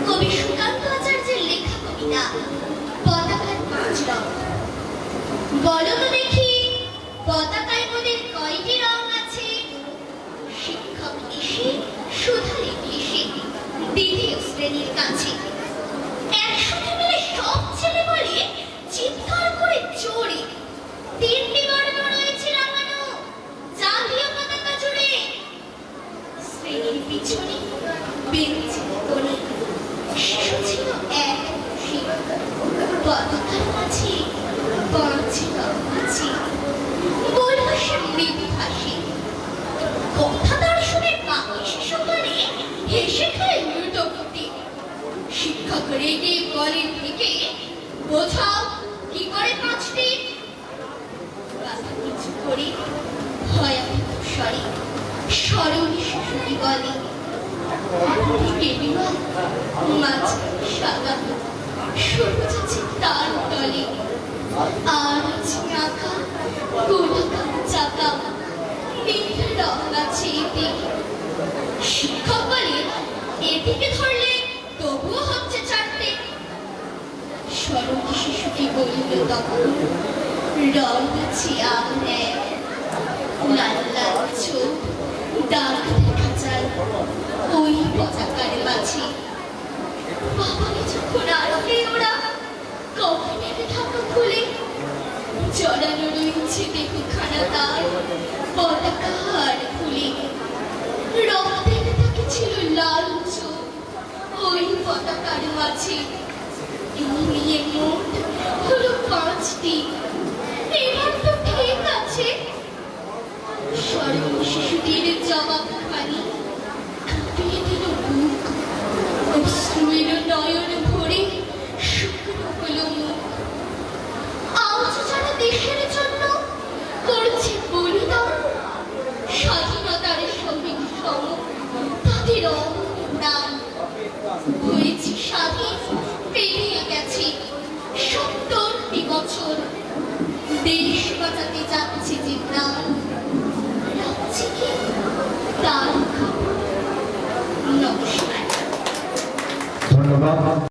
কবি সুকান্ত আচার্যের লেখা কবিতা পতাকার পাঁচ রং। বলো তো দেখি পতাকায় মোদের কয়টি রং আছে? শিক্ষক এসে সুধালে এসে দ্বিতীয় শ্রেণীর কাছে একসাথে মিলে সব ছেলে বলে চিৎকার করে জোরে, তিনটি বর্ণ রয়েছে রাঙানো জাতীয় পতাকা জুড়ে। শ্রেণীর পিছনে বেঞ্চে কোণে শিশু ছিল এক বসে, পতাকার মাঝে পাঁচ রং আছে। বলল সে মৃদু হাসি, কথা তার শুনে বাকি শিশু করে হেসে খায় লুটোপুটি। শিক্ষক রেগে বলেন থেকে, বোঝাও কি করে পাঁচটি? বাবা কিছু করে ভয়াবহ স্বরে সরল শিশুটি বলে, একদিকে বিমান মাঝখানে সাদা, সবুজ আছে তার তলে, আর আছে আঁকা গোলাকার চাকা, নীল রং আছে এতে। শিক্ষক বলে, এদিকে ধরলে তবুও হচ্ছে চারটে। সরল শিশুটি বলল তখন, রং আছে আর এক, লাল লাল চোখ দাগ দেখা যায় ওই পতাকার মাঝে। বাবাকে যখন আনবে ওরা কফিনের ঢাকা খুলে, জড়ানো রয়েছে দেহখানা তার পতাকা হার ফুলে। রক্তের তাকে ছিল লাল চোখ ওই পতাকার মাঝে। এই নিয়ে মোট হলো পাঁচটি, এবার তো ঠিক আছে। সরল শিশুটির জবাব খানি কাঁপিয়ে দিল বুক, অশ্রু এলো নয়ন ভরে, শুকনো হলো মুখ। আজ যারা দেশের জন্য করছে বলিদান, স্বাধীনতার সহিংস তাদের নাম হয়েছে স্বাধীন, পেরিয়ে গেছে ৭০টি বছর। দেশ বাঁচাতে যাচ্ছে যে প্রাণ, রাখছে কি তার খবর? নমস্কার। ধন্যবাদ।